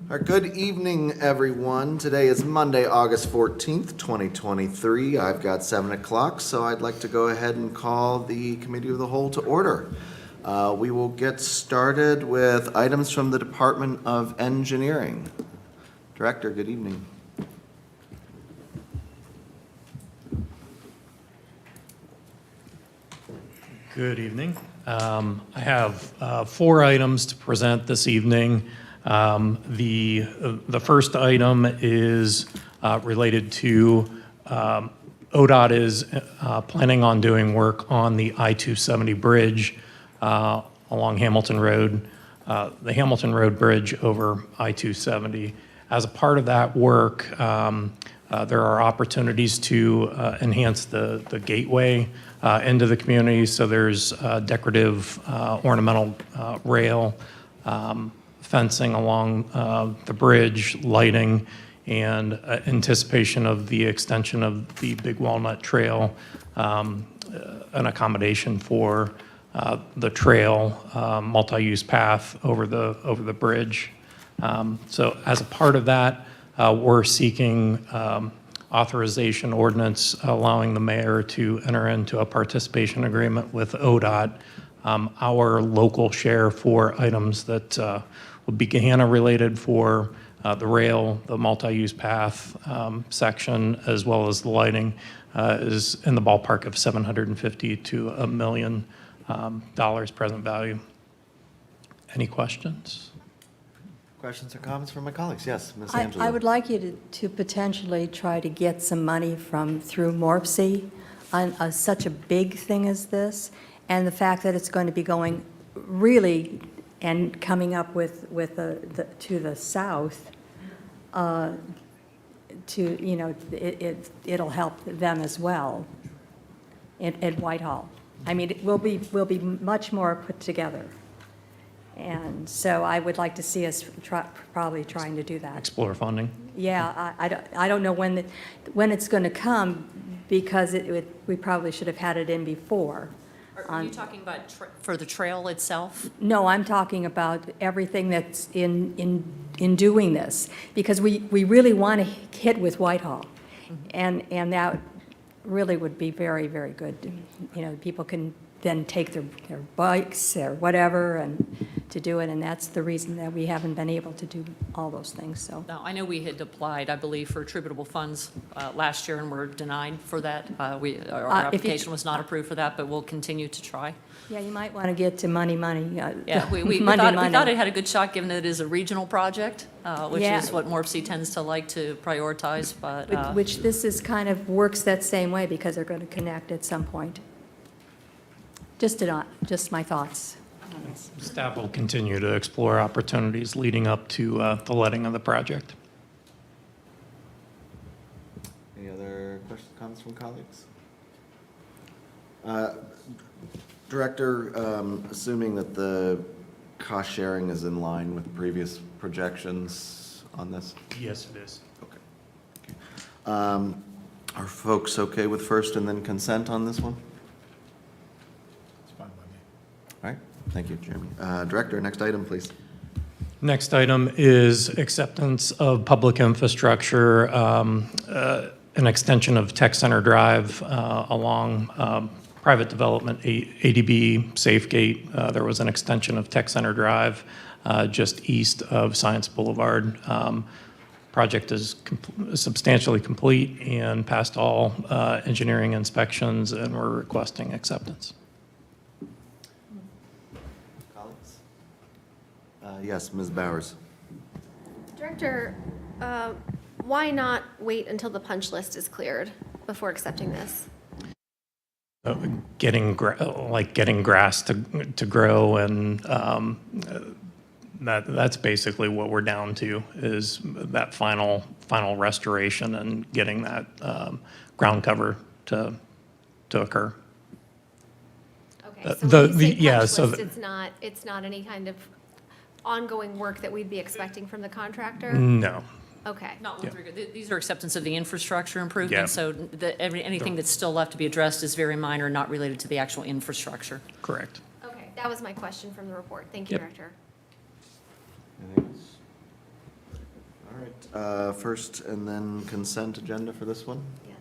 Our good evening, everyone. Today is Monday, August 14th, 2023. I've got 7 o'clock, so I'd like to go ahead and call the Committee of the Whole to order. We will get started with items from the Department of Engineering. Director, good evening. Good evening. I have 4 items to present this evening. The first item is related to ODOT is planning on doing work on the I-270 bridge along Hamilton Road, the Hamilton Road Bridge over I-270. As a part of that work, there are opportunities to enhance the gateway into the community. So there's decorative ornamental rail, fencing along the bridge, lighting, and anticipation of the extension of the Big Walnut Trail, an accommodation for the trail multi-use path over the bridge. So as a part of that, we're seeking authorization ordinance allowing the mayor to enter into a participation agreement with ODOT. Our local share for items that would be Gahanna related for the rail, the multi-use path section, as well as the lighting, is in the ballpark of $750,000 to $1 million present value. Any questions? Questions or comments from my colleagues? Yes, Ms. I Angela. would like you to potentially try to get some money through MORPC on such a big thing as this, and the fact that it's going to be going really and coming up with to the south, it'll help them as well at Whitehall. I mean, we'll be much more put together. And so I would like to see us probably trying to do that. Explore funding? Yeah, I don't know when it's going to come, because we probably should have had it in before. Are you talking about for the trail itself? No, I'm talking about everything that's in doing this, because we really want to hit with Whitehall. Mm-hmm. And that really would be very, very good. You know, people can then take their bikes or whatever and to do it, and that's the reason that we haven't been able to do all those things, so. No, I know we had applied, I believe, for attributable funds last year and were denied for that. Our application was not approved for that, but we'll continue to try. Yeah, you might want to get to money. Yeah, we Monday. thought it had a good shot, given that it is a regional project, which Yeah. is what MORPC tends to like to prioritize, but. Which this is kind of works that same way, because they're going to connect at some point. Just my thoughts. Staff will continue to explore opportunities leading up to the letting of the project. Any other questions, comments from colleagues? Director, assuming that the cost sharing is in line with previous projections on this? Yes, it is. Okay. Are folks okay with first and then consent on this one? It's fine by me. All right, thank you, Jeremy. Director, next item, please. Next item is acceptance of public infrastructure, an extension of Tech Center Drive along private development, ADB, Safegate. There was an extension of Tech Center Drive just east of Science Boulevard. Project is substantially complete and passed all engineering inspections, and we're requesting acceptance. Colleagues? Yes, Ms. Bowers. Director, why not wait until the punch list is cleared before accepting this? Getting grass to grow, and that's basically what we're down to, is that final restoration and getting that ground cover to occur. Okay, so when you say yeah, punch so list, it's not any kind of ongoing work that we'd be expecting from the contractor? No. Okay. Not with regard, these are acceptance of the infrastructure improvements, so anything that's still left to be addressed is very minor, not related to the actual infrastructure. Correct. Okay, that was my question from the report. Thank you, Yep. Director. Anything else? All right, first and then consent agenda for this one? Yes.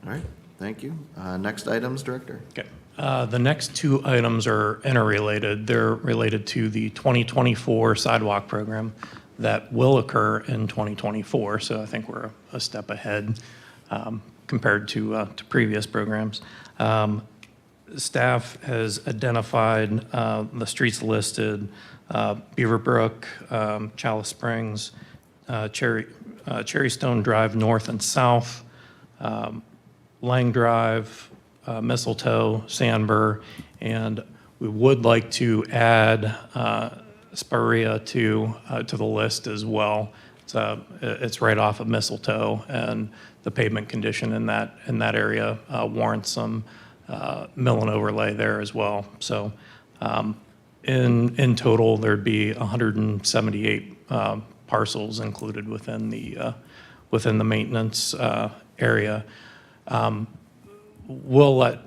All right, thank you. Next items, Director? Okay. The next two items are interrelated. They're related to the 2024 sidewalk program that will occur in 2024. So I think we're a step ahead compared to previous programs. Staff has identified the streets listed, Beaverbrook, Chalice Springs, Cherrystone Drive North and South, Lang Drive, Mistletoe, Sandburr, and we would like to add Spirea to the list as well. It's right off of Mistletoe, and the pavement condition in that area warrants some mill and overlay there as well. So in total, there'd be 178 parcels included within the maintenance area. We'll let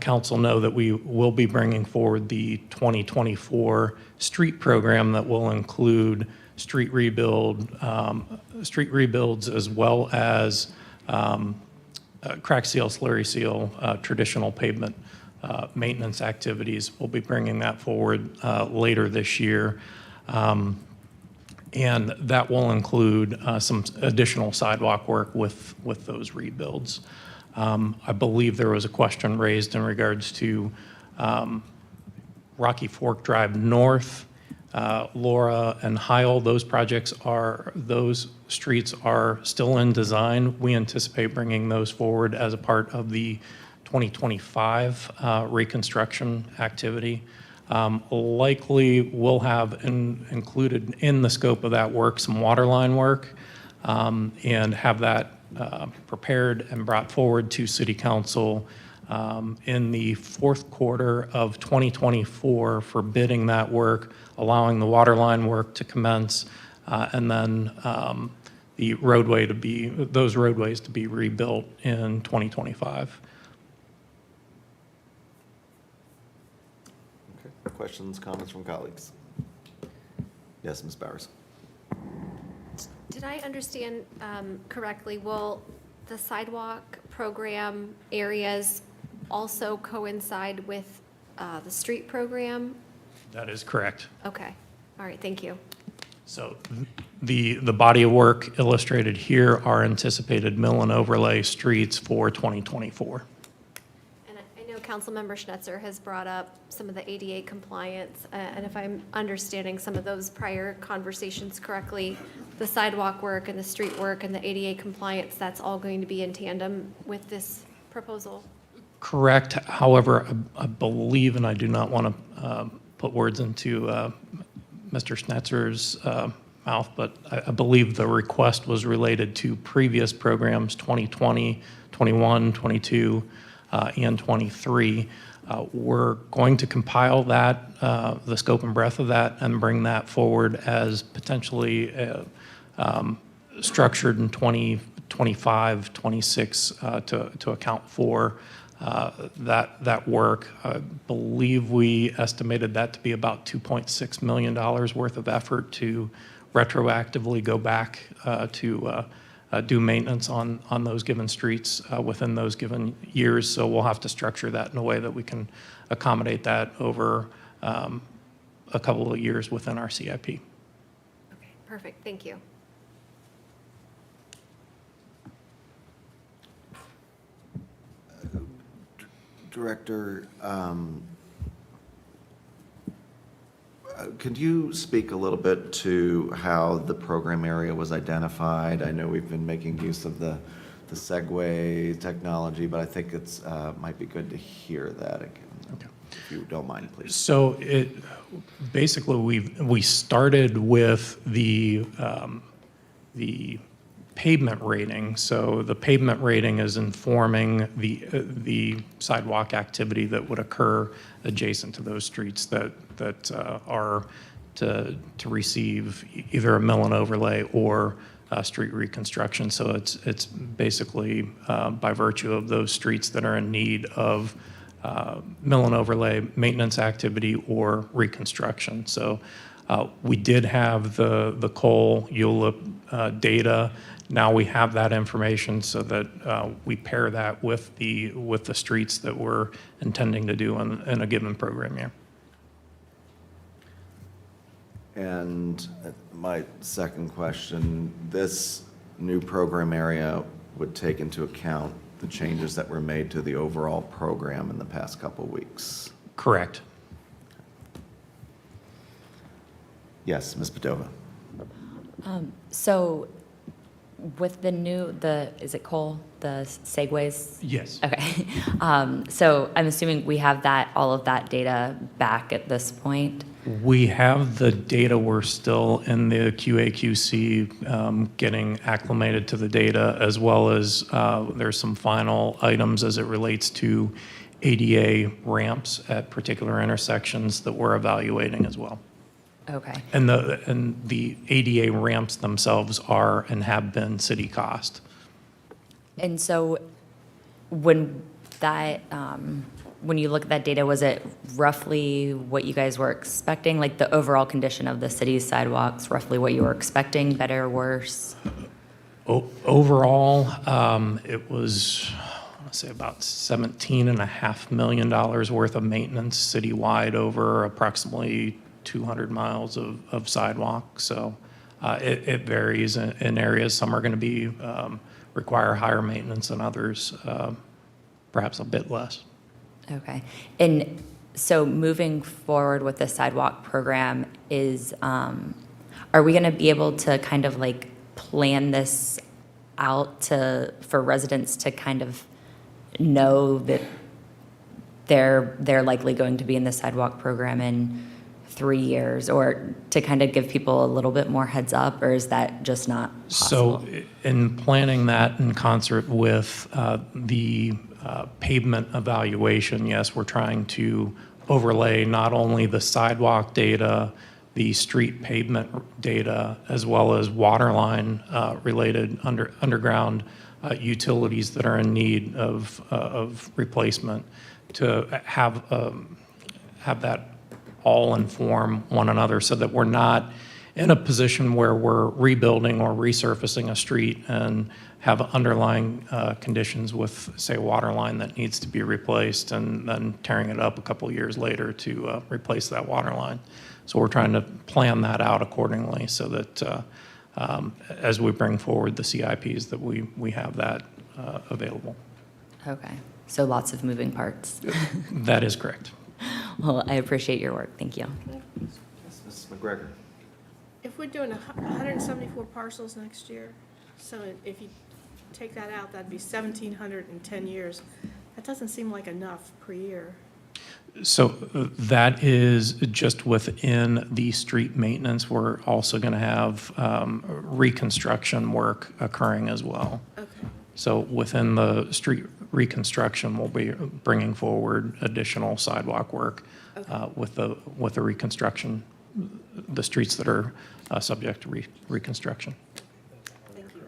council know that we will be bringing forward the 2024 street program that will include street rebuilds as well as crack seal, slurry seal, traditional pavement maintenance activities. We'll be bringing that forward later this year. And that will include some additional sidewalk work with those rebuilds. I believe there was a question raised in regards to Rocky Fork Drive North, Laura and Heil. Those streets are still in design. We anticipate bringing those forward as a part of the 2025 reconstruction activity. Likely we'll have included in the scope of that work some water line work and have that prepared and brought forward to City Council in the fourth quarter of 2024 for bidding that work, allowing the water line work to commence, and then those roadways to be rebuilt in 2025. Okay. Questions, comments from colleagues? Yes, Ms. Bowers. Did I understand correctly, will the sidewalk program areas also coincide with the street program? That is correct. Okay, all right, thank you. So the body of work illustrated here are anticipated mill and overlay streets for 2024. And I know Councilmember Schnetzer has brought up some of the ADA compliance, and if I'm understanding some of those prior conversations correctly, the sidewalk work and the street work and the ADA compliance, that's all going to be in tandem with this proposal? Correct. However, I believe, and I do not want to put words into Mr. Schnetzer's mouth, but I believe the request was related to previous programs, 2020, 21, 22, and 23. We're going to compile that, the scope and breadth of that, and bring that forward as potentially structured in 2025, 26 to account for that work. I believe we estimated that to be about $2.6 million worth of effort to retroactively go back to do maintenance on those given streets within those given years. So we'll have to structure that in a way that we can accommodate that over a couple of years within our CIP. Okay, perfect, thank you. Director, could you speak a little bit to how the program area was identified? I know we've been making use of the Segway technology, but I think it's might be good to hear that again. Okay. If you don't mind, please. So basically we started with the pavement rating. So the pavement rating is informing the sidewalk activity that would occur adjacent to those streets that are to receive either a mill and overlay or street reconstruction. So it's basically by virtue of those streets that are in need of mill and overlay maintenance activity or reconstruction. So We did have the Cole ULIP data. Now we have that information so that we pair that with the streets that we're intending to do in a given program year. And my second question, this new program area would take into account the changes that were made to the overall program in the past couple of weeks. Correct. Yes, Ms. Padova. So with is it Cole, the segways? Yes. Okay. So I'm assuming we have all of that data back at this point? We have the data. We're still in the QA/QC, getting acclimated to the data, as well as there's some final items as it relates to ADA ramps at particular intersections that we're evaluating as well. Okay. And the ADA ramps themselves are and have been city cost. And so when you look at that data, was it roughly what you guys were expecting? Like the overall condition of the city's sidewalks, roughly what you were expecting, better, worse? Overall, it was, I want to say about $17.5 million worth of maintenance citywide over approximately 200 miles of sidewalk. So it varies in areas. Some are going to be require higher maintenance than others, perhaps a bit less. Okay. And so moving forward with the sidewalk program are we going to be able to kind of like plan this out for residents to kind of know that they're likely going to be in the sidewalk program in 3 years, or to kind of give people a little bit more heads up, or is that just not possible? So in planning that in concert with the pavement evaluation, yes, we're trying to overlay not only the sidewalk data, the street pavement data, as well as water line related underground utilities that are in need of replacement, to have that all inform one another, so that we're not in a position where we're rebuilding or resurfacing a street and have underlying conditions with, say, a water line that needs to be replaced, and then tearing it up a couple of years later to replace that water line. So we're trying to plan that out accordingly, so that as we bring forward the CIPs, that we have that available. Okay. So lots of moving parts. That is correct. Well, I appreciate your work. Thank you. Yes, Mrs. McGregor. If we're doing 174 parcels next year, so if you take that out, that'd be 1,700 in 10 years. That doesn't seem like enough per year. So that is just within the street maintenance. We're also going to have reconstruction work occurring as well. Okay. So within the street reconstruction, we'll be bringing forward additional sidewalk work with the reconstruction, the streets that are subject to reconstruction. Thank you.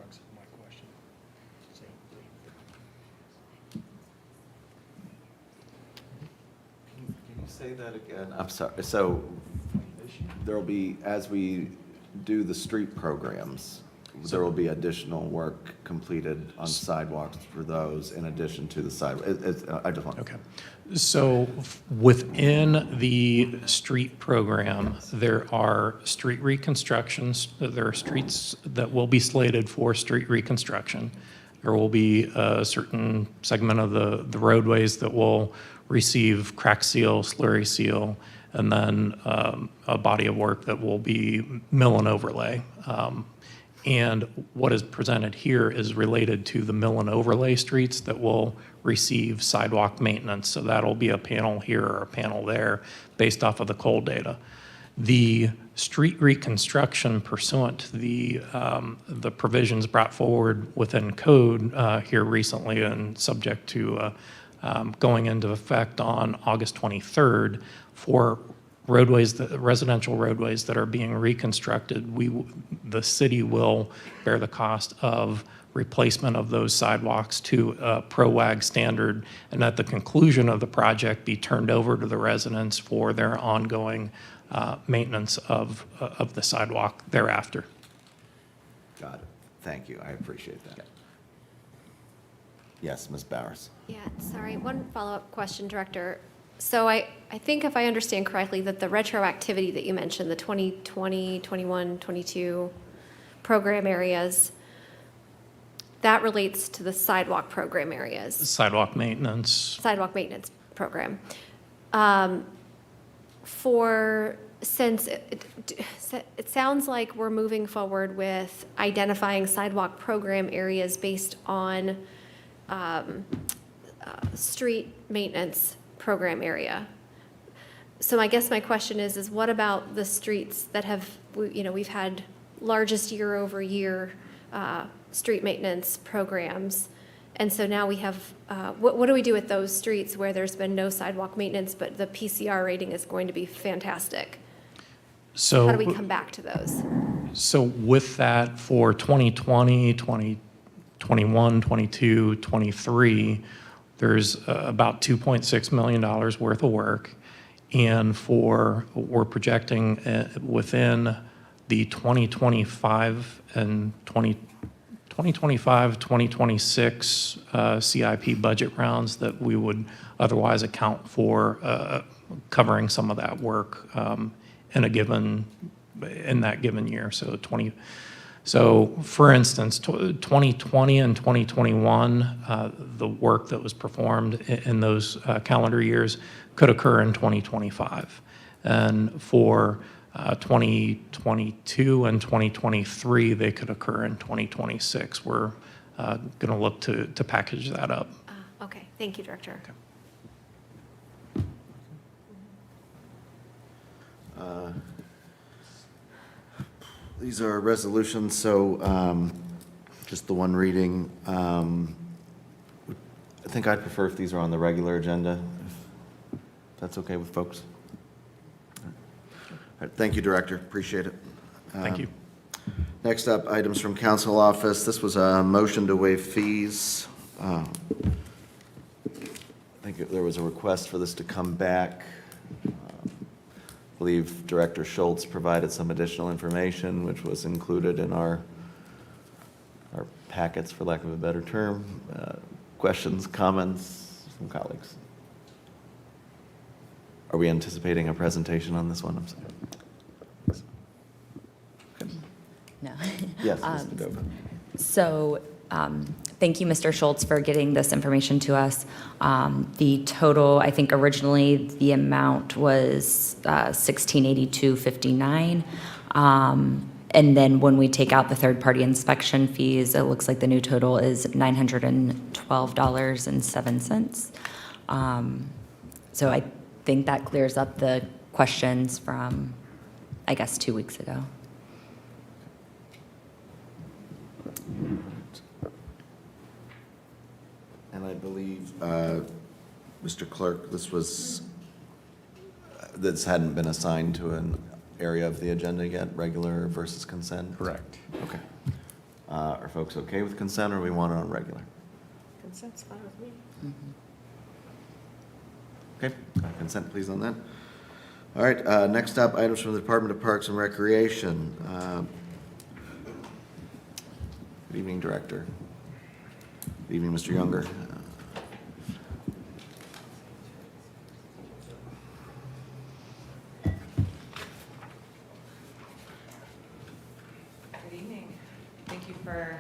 Can you say that again? I'm sorry. So there will be, as we do the street programs, there will be additional work completed on sidewalks for those in addition to the sidewalk. I just want. Okay. So within the street program, there are street reconstructions. There are streets that will be slated for street reconstruction. There will be a certain segment of the roadways that will receive crack seal, slurry seal, and then a body of work that will be mill and overlay. And what is presented here is related to the mill and overlay streets that will receive sidewalk maintenance. So that'll be a panel here or a panel there based off of the cold data. The street reconstruction pursuant to the provisions brought forward within code here recently and subject to going into effect on August 23rd for roadways, residential roadways that are being reconstructed, the city will bear the cost of replacement of those sidewalks to a ProWAG standard, and at the conclusion of the project be turned over to the residents for their ongoing maintenance of the sidewalk thereafter. Got it. Thank you. I appreciate that. Yes, Ms. Bowers. Yeah, sorry, one follow-up question, Director. So I think if I understand correctly, that the retroactivity that you mentioned, the 2020, 21, 22 program areas, that relates to the sidewalk program areas, Sidewalk maintenance. sidewalk maintenance program. Since it sounds like we're moving forward with identifying sidewalk program areas based on street maintenance program area. So I guess my question is what about the streets that have, we've had largest year-over-year street maintenance programs? And so now we have, what do we do with those streets where there's been no sidewalk maintenance, but the PCR rating is going to be fantastic? So, How do we come back to those? So with that, for 2020, 2021, 22, 23, there's about $2.6 million worth of work. And we're projecting within the 2025 and 2026 CIP budget rounds that we would otherwise account for covering some of that work in that given year. So for instance, 2020 and 2021, the work that was performed in those calendar years could occur in 2025. And for 2022 and 2023, they could occur in 2026. We're going to look to package that up. Okay, thank you, Director. These are resolutions, so just the one reading. I think I'd prefer if these are on the regular agenda, if that's okay with folks. All right, thank you, Director. Appreciate it. Thank you. Next up, items from council office. This was a motion to waive fees. I think there was a request for this to come back. I believe Director Schultz provided some additional information, which was included in our packets, for lack of a better term. Questions, comments from colleagues? Are we anticipating a presentation on this one? I'm sorry. No. Yes, Mr. Dova. So thank you, Mr. Schultz, for getting this information to us. The total, I think originally the amount was $1,682.59. And then when we take out the third-party inspection fees, it looks like the new total is $912.07. So I think that clears up the questions from, I guess, 2 weeks ago. And I believe, Mr. Clerk, this hadn't been assigned to an area of the agenda yet, regular versus consent? Correct. Okay. Are folks okay with consent, or we want it on regular? Consent's fine with me. Okay, consent please on that. All right, next up, items from the Department of Parks and Recreation. Good evening, Director. Good evening, Mr. Younger. Good evening. Thank you for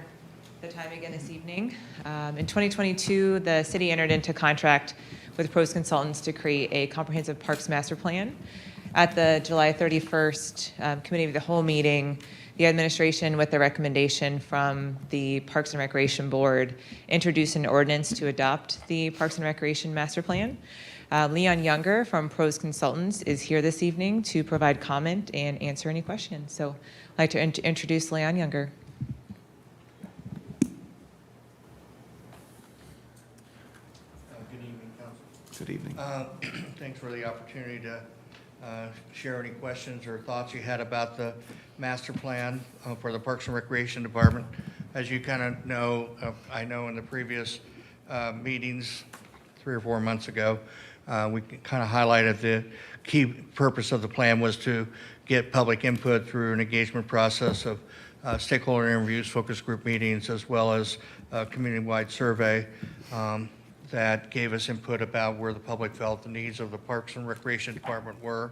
the time again this evening. In 2022, the city entered into contract with Pros Consultants to create a comprehensive parks master plan. At the July 31st Committee of the Whole meeting, the administration, with the recommendation from the Parks and Recreation Board, introduced an ordinance to adopt the Parks and Recreation Master Plan. Leon Younger from Pros Consultants is here this evening to provide comment and answer any questions. So I'd like to introduce Leon Younger. Good evening, Council. Good evening. Thanks for the opportunity to share any questions or thoughts you had about the master plan for the Parks and Recreation Department. As you kind of know, I know in the previous meetings 3 or 4 months ago, We kind of highlighted the key purpose of the plan was to get public input through an engagement process of stakeholder interviews, focus group meetings, as well as a community-wide survey that gave us input about where the public felt the needs of the Parks and Recreation Department were.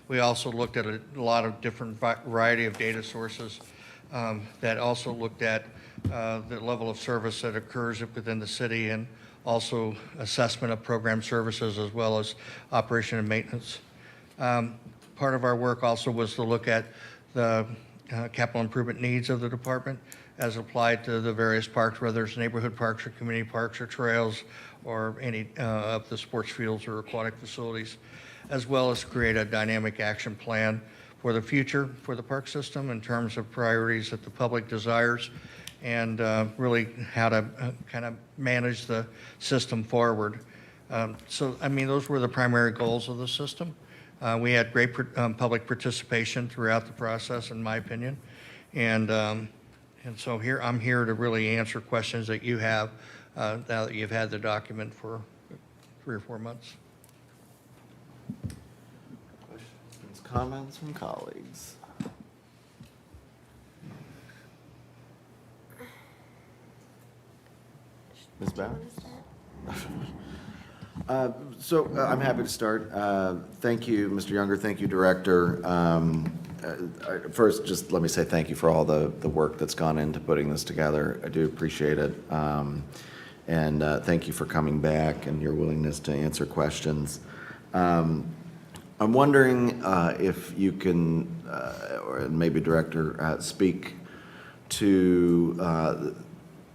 We also looked at a lot of different variety of data sources that also looked at the level of service that occurs within the city, and also assessment of program services as well as operation and maintenance. Part of our work also was to look at the capital improvement needs of the department as applied to the various parks, whether it's neighborhood parks or community parks or trails or any of the sports fields or aquatic facilities, as well as create a dynamic action plan for the future for the park system in terms of priorities that the public desires, and really how to kind of manage the system forward. So, I mean, those were the primary goals of the system. We had great public participation throughout the process, in my opinion. And so I'm here to really answer questions that you have now that you've had the document for 3 or 4 months. Questions, comments from colleagues? Ms. Bauer? I'm happy to start. Thank you, Mr. Younger. Thank you, Director. First, just let me say thank you for all the work that's gone into putting this together. I do appreciate it. And thank you for coming back and your willingness to answer questions. I'm wondering if you can, or maybe Director, speak to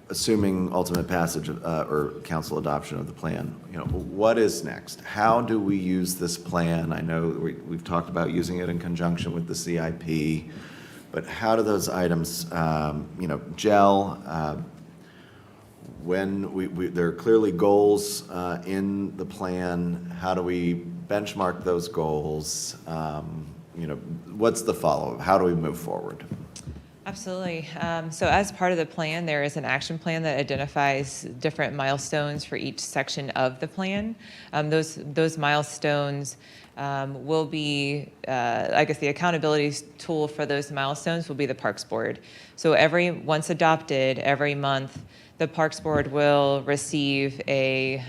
assuming ultimate passage or council adoption of the plan. You know, what is next? How do we use this plan? I know we've talked about using it in conjunction with the CIP, but how do those items, gel? When there are clearly goals in the plan, how do we benchmark those goals? What's the follow-up? How do we move forward? Absolutely. So as part of the plan, there is an action plan that identifies different milestones for each section of the plan. Those milestones will be, I guess the accountability tool for those milestones will be the Parks Board. So once adopted, every month, the Parks Board will receive a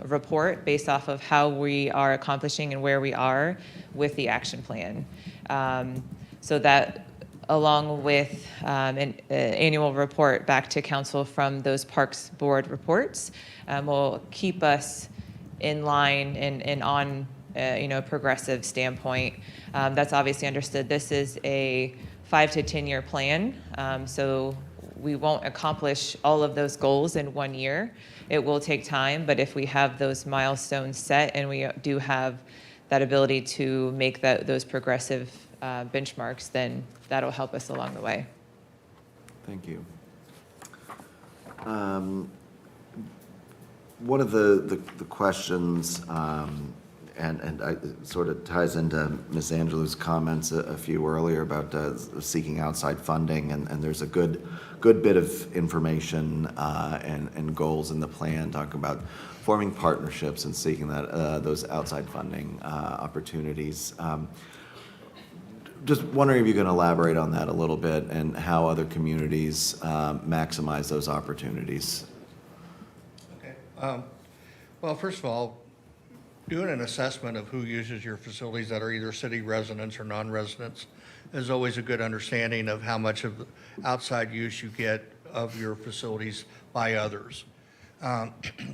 report based off of how we are accomplishing and where we are with the action plan. So that, along with an annual report back to council from those Parks Board reports, will keep us in line and on a progressive standpoint. That's obviously understood. This is a 5 to 10 year plan, so we won't accomplish all of those goals in 1 year. It will take time, but if we have those milestones set and we do have that ability to make those progressive benchmarks, then that'll help us along the way. Thank you. One of the questions, and it sort of ties into Ms. Angelou's comments a few earlier about seeking outside funding, and there's a good bit of information and goals in the plan talking about forming partnerships and seeking those outside funding opportunities. Just wondering if you can elaborate on that a little bit and how other communities maximize those opportunities. Okay. Well, first of all, doing an assessment of who uses your facilities that are either city residents or non-residents is always a good understanding of how much of the outside use you get of your facilities by others.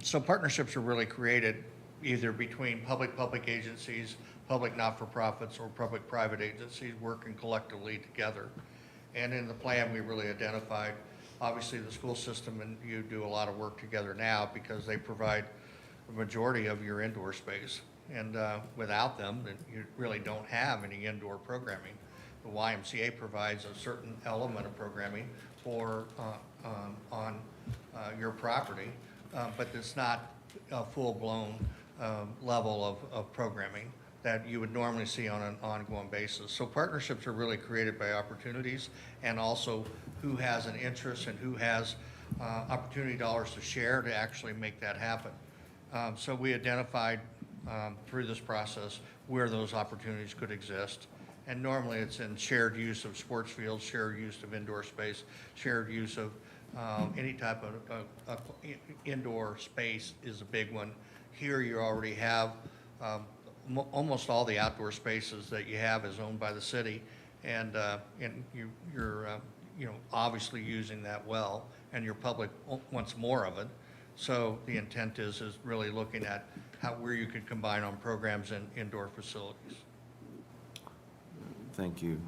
So partnerships are really created either between public agencies, public not-for-profits, or public-private agencies working collectively together. And in the plan, we really identified, obviously, the school system, and you do a lot of work together now because they provide the majority of your indoor space. And without them, then you really don't have any indoor programming. The YMCA provides a certain element of programming for on your property, but it's not a full-blown level of programming that you would normally see on an ongoing basis. So partnerships are really created by opportunities, and also who has an interest and who has opportunity dollars to share to actually make that happen. So we identified through this process where those opportunities could exist. And normally it's in shared use of sports fields, shared use of indoor space, shared use of any type of indoor space is a big one. Here you already have almost all the outdoor spaces that you have is owned by the city, and you're obviously using that well, and your public wants more of it. So the intent is really looking at where you could combine on programs and indoor facilities. Thank you.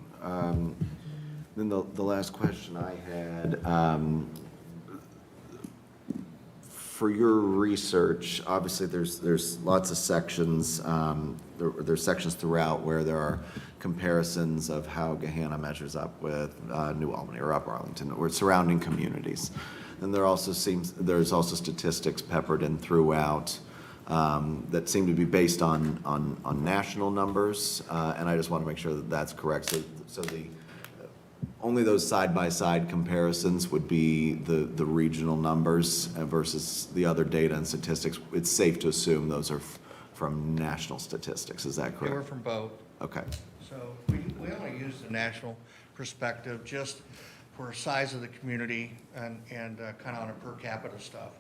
Then the last question I had, for your research, obviously there's lots of sections, there's sections throughout where there are comparisons of how Gahanna measures up with New Albany or Upper Arlington or surrounding communities. And there's also statistics peppered in throughout that seem to be based on national numbers, and I just want to make sure that that's correct. So only those side-by-side comparisons would be the regional numbers versus the other data and statistics. It's safe to assume those are from national statistics. Is that correct? They were from both. Okay. So we only use the national perspective just for size of the community and kind of on a per capita stuff.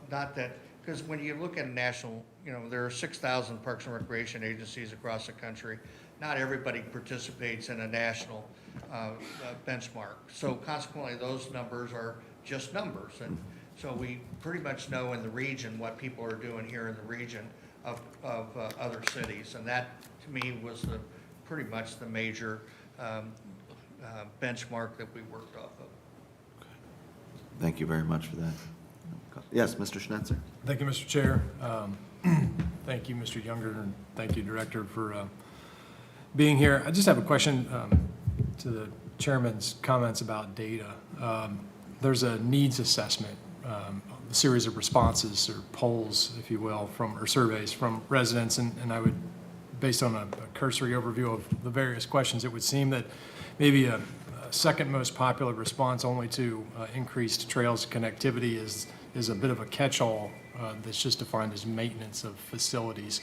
Not that, because when you look at national, there are 6,000 parks and recreation agencies across the country. Not everybody participates in a national benchmark. So consequently, those numbers are just numbers. And so we pretty much know in the region what people are doing here in the region of other cities. And that, to me, was pretty much the major benchmark that we worked off of. Thank you very much for that. Yes, Mr. Schnetzer. Thank you, Mr. Chair. Thank you, Mr. Younger, and thank you, Director, for being here. I just have a question to the Chairman's comments about data. There's a needs assessment, a series of responses or polls, if you will, or surveys from residents, and I would, based on a cursory overview of the various questions, it would seem that maybe a second most popular response only to increased trails connectivity is a bit of a catch-all that's just defined as maintenance of facilities.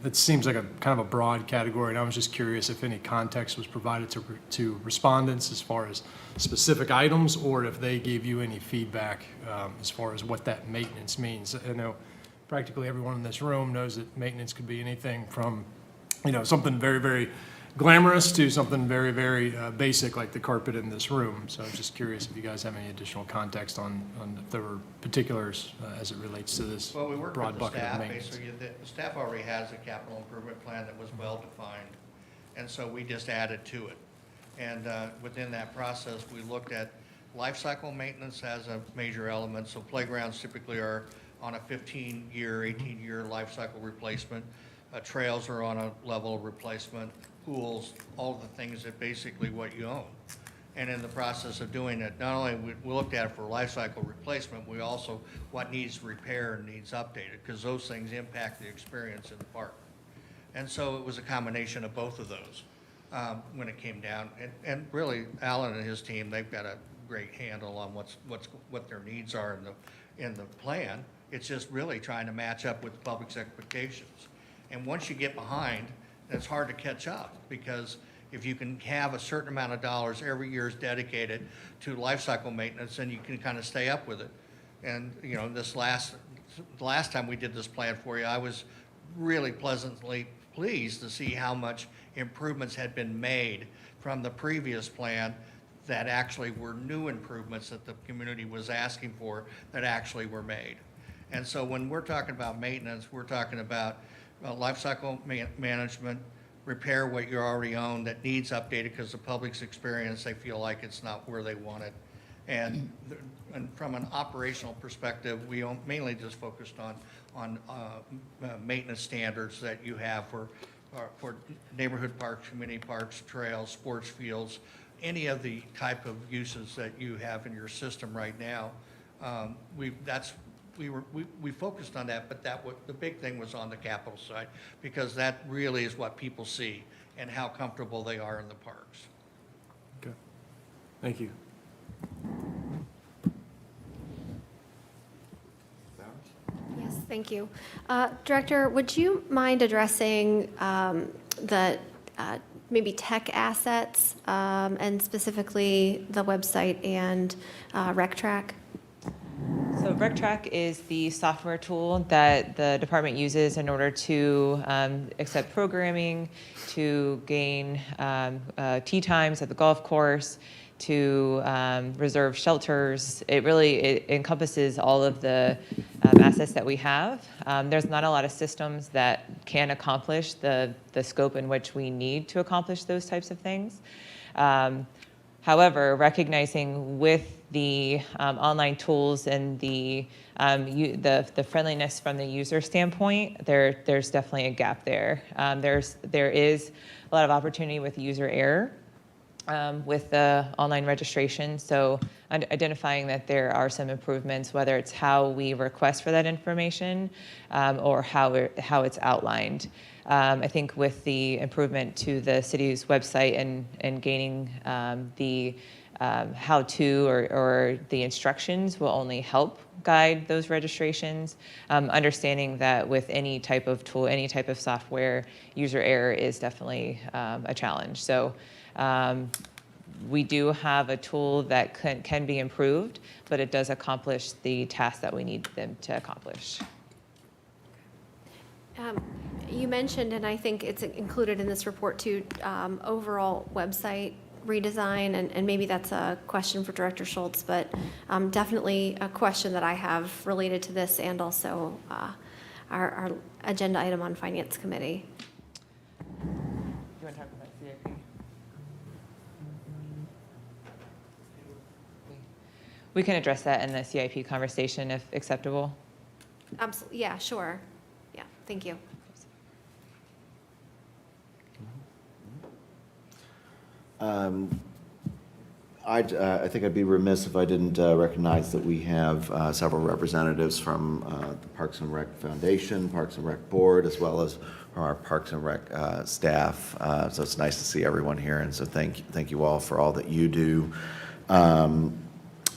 It seems like a kind of a broad category, and I was just curious if any context was provided to respondents as far as specific items, or if they gave you any feedback as far as what that maintenance means. I know practically everyone in this room knows that maintenance could be anything from, something very, very glamorous to something very, very basic like the carpet in this room. So I'm just curious if you guys have any additional context on if there were particulars as it relates to this Well, we worked broad with the bucket of staff. maintenance. Basically, the staff already has a capital improvement plan that was well-defined, and so we just added to it. And within that process, we looked at life cycle maintenance as a major element. So playgrounds typically are on a 15-year, 18-year life cycle replacement. Trails are on a level of replacement. Pools, all the things that basically what you own. And in the process of doing it, not only we looked at it for life cycle replacement, we also what needs repair and needs updated, because those things impact the experience in the park. And so it was a combination of both of those when it came down. And really, Alan and his team, they've got a great handle on what their needs are in the plan. It's just really trying to match up with the public's expectations. And once you get behind, it's hard to catch up, because if you can have a certain amount of dollars every year is dedicated to life cycle maintenance, then you can kind of stay up with it. And the last time we did this plan for you, I was really pleasantly pleased to see how much improvements had been made from the previous plan that actually were new improvements that the community was asking for that actually were made. And so when we're talking about maintenance, we're talking about life cycle management, repair what you already own that needs updated because the public's experience, they feel like it's not where they want it. And from an operational perspective, we mainly just focused on maintenance standards that you have for neighborhood parks, community parks, trails, sports fields, any of the type of uses that you have in your system right now. We focused on that, but the big thing was on the capital side, because that really is what people see and how comfortable they are in the parks. Okay. Thank you. Yes, Thank you. Director, would you mind addressing the maybe tech assets and specifically the website and RecTrack? So RecTrack is the software tool that the department uses in order to accept programming, to gain tee times at the golf course, to reserve shelters. It encompasses all of the assets that we have. There's not a lot of systems that can accomplish the scope in which we need to accomplish those types of things. However, recognizing with the online tools and the friendliness from the user standpoint, there's definitely a gap there. There is a lot of opportunity with user error with the online registration. So identifying that there are some improvements, whether it's how we request for that information or how it's outlined. I think with the improvement to the city's website and gaining the how-to or the instructions will only help guide those registrations. Understanding that with any type of tool, any type of software, user error is definitely a challenge. So we do have a tool that can be improved, but it does accomplish the task that we need them to accomplish. You mentioned, and I think it's included in this report too, overall website redesign, and maybe that's a question for Director Schultz, but definitely a question that I have related to this and also our agenda item on Finance Committee. Do you want to talk about CIP? We can address that in the CIP conversation if acceptable. Absolutely, yeah, sure. Yeah, thank you. I think I'd be remiss if I didn't recognize that we have several representatives from the Parks and Rec Foundation, Parks and Rec Board, as well as from our Parks and Rec staff. So it's nice to see everyone here, and so thank you all for all that you do.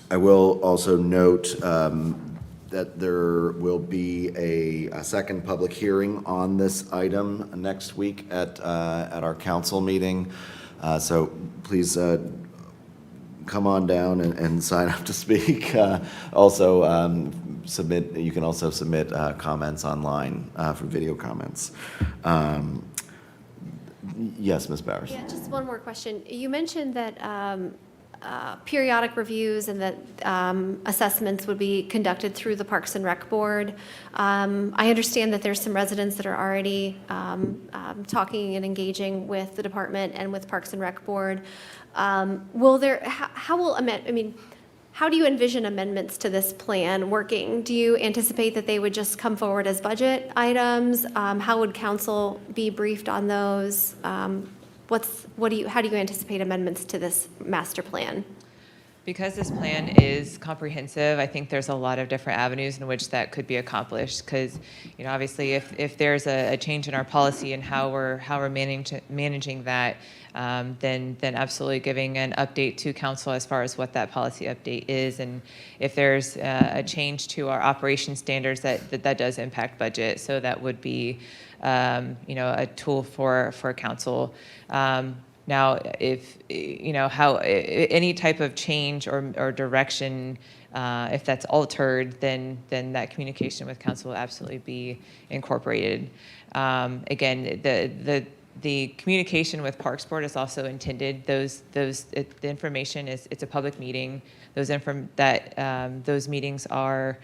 I will also note that there will be a second public hearing on this item next week at our council meeting. So please come on down and sign up to speak. Also, you can also submit comments online for video comments. Yes, Ms. Bowers. Yeah, just one more question. You mentioned that periodic reviews and that assessments would be conducted through the Parks and Rec Board. I understand that there's some residents that are already talking and engaging with the department and with Parks and Rec Board. How do you envision amendments to this plan working? Do you anticipate that they would just come forward as budget items? How would council be briefed on those? How do you anticipate amendments to this master plan? Because this plan is comprehensive, I think there's a lot of different avenues in which that could be accomplished. Because, obviously, if there's a change in our policy and how we're managing that, then absolutely giving an update to council as far as what that policy update is, and if there's a change to our operation standards that does impact budget, so that would be a tool for council. Now, if how any type of change or direction, if that's altered, then that communication with council will absolutely be incorporated. Again, the communication with Parks Board is also intended. The information it's a public meeting. Those meetings are.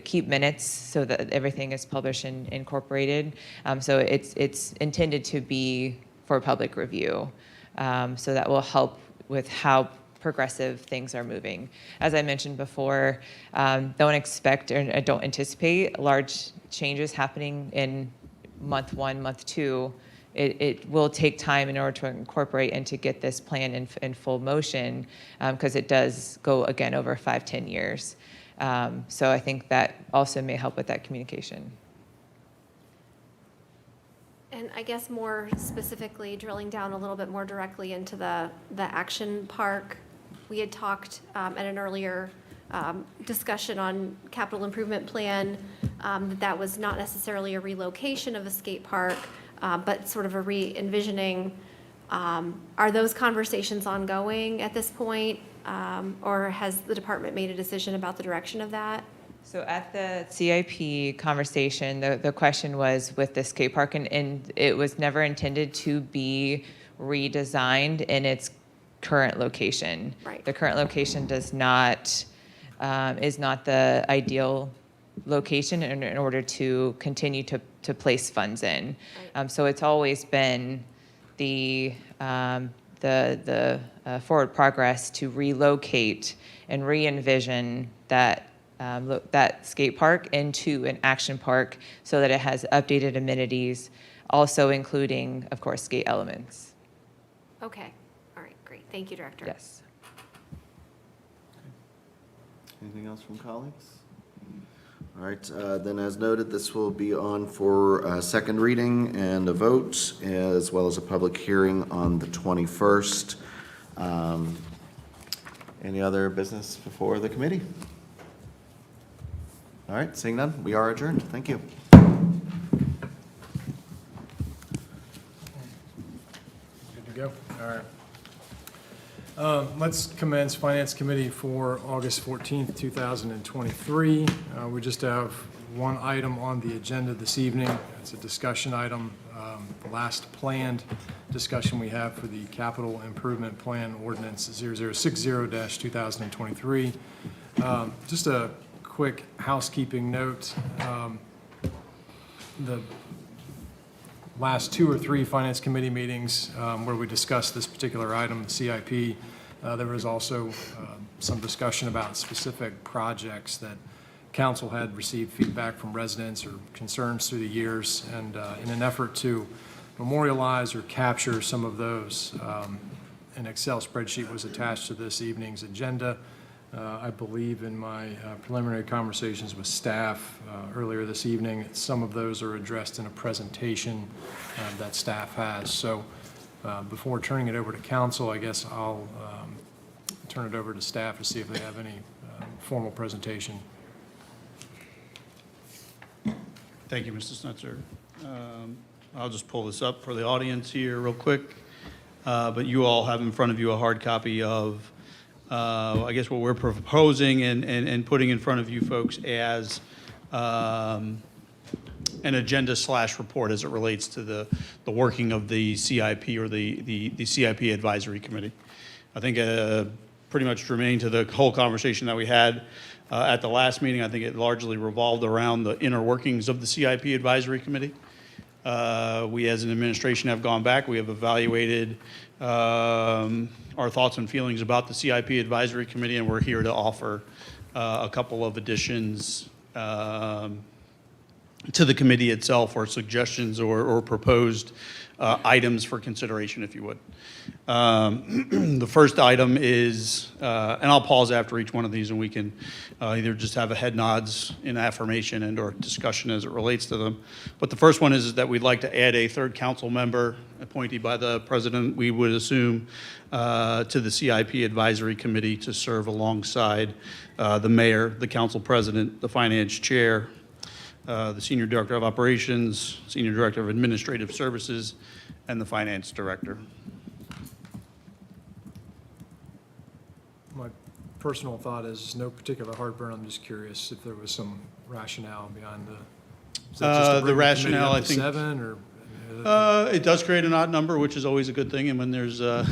Keep minutes so that everything is published and incorporated. So it's intended to be for public review. So that will help with how progressive things are moving. As I mentioned before, don't expect or don't anticipate large changes happening in month 1, month 2. It will take time in order to incorporate and to get this plan in full motion, because it does go, again, over 5-10 years. So I think that also may help with that communication. And I guess more specifically, drilling down a little bit more directly into the action park, we had talked at an earlier discussion on capital improvement plan, that was not necessarily a relocation of a skate park, but sort of a re-envisioning. Are those conversations ongoing at this point? Or has the department made a decision about the direction of that? So at the CIP conversation, the question was with the skate park, and it was never intended to be redesigned in its current location. Right. The current location does not, is not the ideal location in order to continue to place funds in. Right. So it's always been the forward progress to relocate and re-envision that that skate park into an action park so that it has updated amenities, also including, of course, skate elements. Okay, all right, great. Thank you, Director. Yes. Anything else from colleagues? All right, then as noted, this will be on for a second reading and a vote, as well as a public hearing on the 21st. Any other business before the committee? All right, seeing none, we are adjourned. Thank you. Good to go? All right. Let's commence Finance Committee for August 14th, 2023. We just have one item on the agenda this evening. It's a discussion item, the last planned discussion we have for the Capital Improvement Plan Ordinance 0060-2023. Just a quick housekeeping note. The last 2 or 3 Finance Committee meetings where we discussed this particular item, the CIP, there was also some discussion about specific projects that council had received feedback from residents or concerns through the years, and in an effort to memorialize or capture some of those, an Excel spreadsheet was attached to this evening's agenda. I believe in my preliminary conversations with staff earlier this evening, some of those are addressed in a presentation that staff has. So before turning it over to council, I guess I'll turn it over to staff to see if they have any formal presentation. Thank you, Mr. Snetzer. I'll just pull this up for the audience here real quick. But you all have in front of you a hard copy of I guess what we're proposing and putting in front of you folks as an agenda/report as it relates to the working of the CIP or the CIP Advisory Committee. I think pretty much germane to the whole conversation that we had at the last meeting, I think it largely revolved around the inner workings of the CIP Advisory Committee. We as an administration have gone back. We have evaluated our thoughts and feelings about the CIP Advisory Committee, and we're here to offer a couple of additions to the committee itself, or suggestions or proposed items for consideration, if you would. The first item is, and I'll pause after each one of these and we can either just have a head nods in affirmation and or discussion as it relates to them. But the first one is that we'd like to add a third council member appointed by the president, we would assume, to the CIP Advisory Committee to serve alongside the mayor, the council president, the finance chair, the Senior Director of Operations, Senior Director of Administrative Services, and the Finance Director. My personal thought is no particular heartburn. I'm just curious if there was some rationale behind the. Is that just to bring The rationale, committee up to I think. 7 or? It does create an odd number, which is always a good thing, and when there's a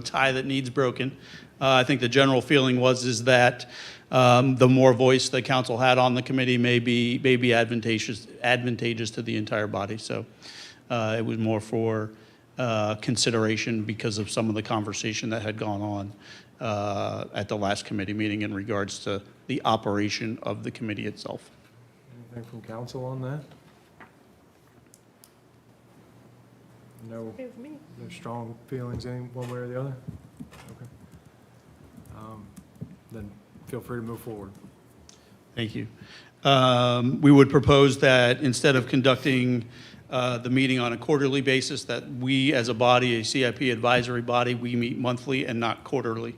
tie that needs broken. I think the general feeling is that the more voice the council had on the committee may be advantageous to the entire body. So it was more for consideration because of some of the conversation that had gone on at the last committee meeting in regards to the operation of the committee itself. Anything from council on that? No, Okay with me. no strong feelings any one way or the other? Okay. Then feel free to move forward. Thank you. We would propose that instead of conducting the meeting on a quarterly basis, that we as a body, a CIP advisory body, we meet monthly and not quarterly.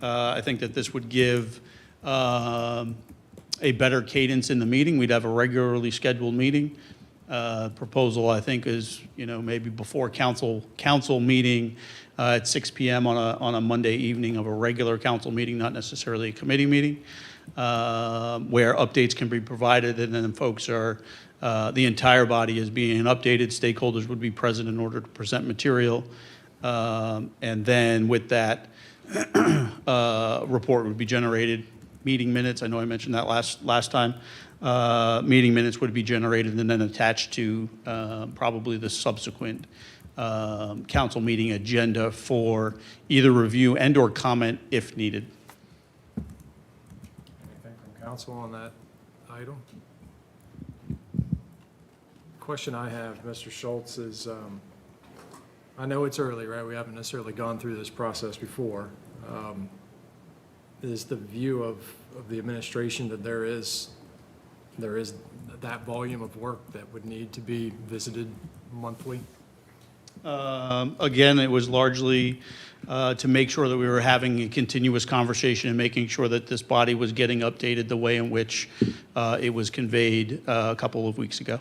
I think that this would give a better cadence in the meeting. We'd have a regularly scheduled meeting. Proposal, I think, is, maybe before council meeting at 6 p.m. on a Monday evening of a regular council meeting, not necessarily a committee meeting, where updates can be provided, and then folks are, the entire body is being updated. Stakeholders would be present in order to present material. And then with that, report would be generated. Meeting minutes, I know I mentioned that last time. Meeting minutes would be generated and then attached to probably the subsequent council meeting agenda for either review and/or comment if needed. Anything from council on that item? Question I have, Mr. Schultz, is, I know it's early, right? We haven't necessarily gone through this process before. Is the view of the administration that there is that volume of work that would need to be visited monthly? Again, it was largely to make sure that we were having a continuous conversation and making sure that this body was getting updated the way in which it was conveyed a couple of weeks ago.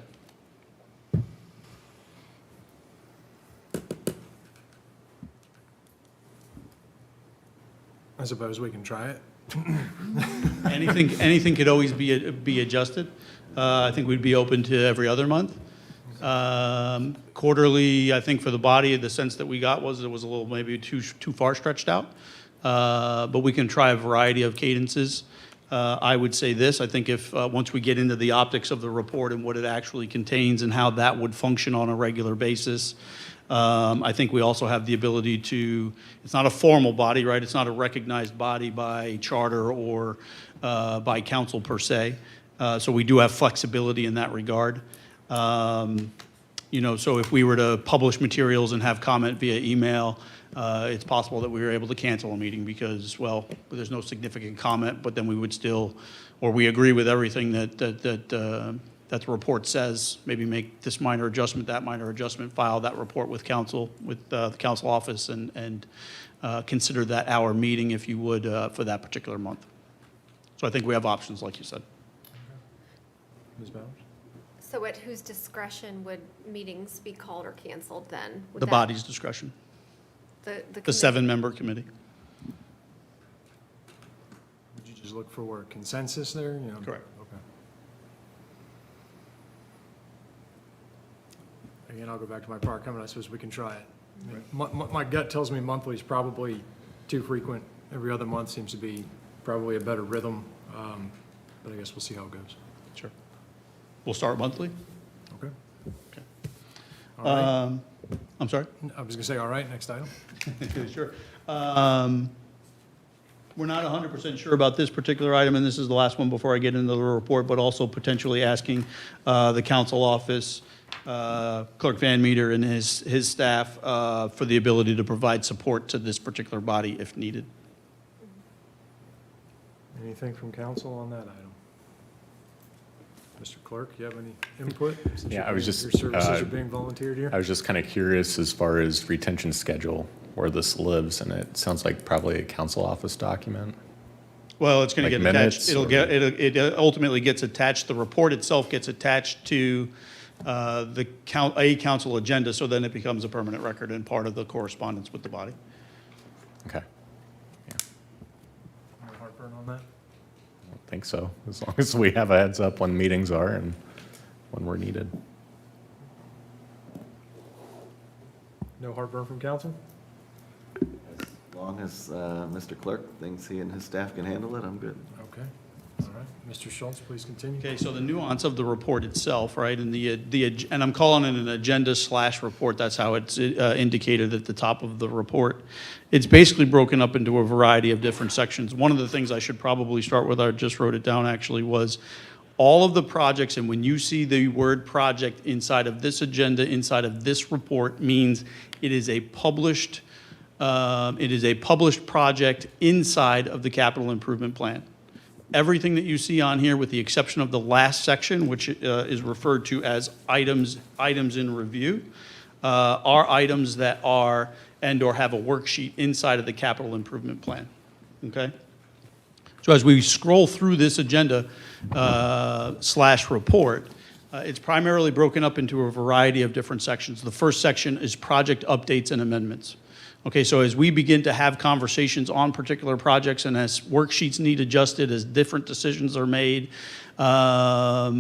I suppose we can try it. Anything could always be adjusted. I think we'd be open to every other month. Quarterly, I think for the body, the sense that we got was it was a little maybe too far stretched out. But we can try a variety of cadences. I would say this, I think if once we get into the optics of the report and what it actually contains and how that would function on a regular basis, I think we also have the ability to, it's not a formal body, right? It's not a recognized body by charter or by council per se. So we do have flexibility in that regard. So if we were to publish materials and have comment via email, it's possible that we were able to cancel a meeting because, well, there's no significant comment, but then we would still, or we agree with everything that the report says, maybe make this minor adjustment, that minor adjustment, file that report with council, with the council office, and consider that our meeting, if you would, for that particular month. So I think we have options, like you said. Ms. Bowers? So at whose discretion would meetings be called or canceled then? Would The that- body's discretion, The the committee- 7-member committee. Would you just look for consensus there? Correct. Okay. Again, I'll go back to my prior comment. I suppose we can try it. I mean, my gut tells me monthly is probably too frequent. Every other month seems to be probably a better rhythm. But I guess we'll see how it goes. Sure. We'll start monthly? Okay. Okay. All right. I'm sorry? I was going to say, all right, next item. Sure. We're not 100% sure about this particular item, and this is the last one before I get into the report, but also potentially asking the council office, Clerk Van Meter and his staff for the ability to provide support to this particular body if needed. Anything from council on that item? Mr. Clerk, you have any input? Since Yeah, I was just, your services are being volunteered here. I was just kind of curious as far as retention schedule, where this lives, and it sounds like probably a council office document. Well, it's going to Like get minutes attached. or- It ultimately gets attached. The report itself gets attached to a council agenda, so then it becomes a permanent record and part of the correspondence with the body. Okay, yeah, No heartburn on that? I don't think so, as long as we have a heads up when meetings are and when we're needed. No heartburn from council? As long as Mr. Clerk thinks he and his staff can handle it, I'm good. Okay, all right. Mr. Schultz, please continue. Okay, so the nuance of the report itself, right, and and I'm calling it an agenda/report, that's how it's indicated at the top of the report. It's basically broken up into a variety of different sections. One of the things I should probably start with, I just wrote it down actually, was all of the projects, and when you see the word project inside of this agenda, inside of this report, means it is a published project inside of the capital improvement plan. Everything that you see on here, with the exception of the last section, which is referred to as items in review, are items that are and/or have a worksheet inside of the capital improvement plan. Okay? So as we scroll through this agenda slash report, it's primarily broken up into a variety of different sections. The first section is project updates and amendments. Okay, so as we begin to have conversations on particular projects and as worksheets need adjusted, as different decisions are made, a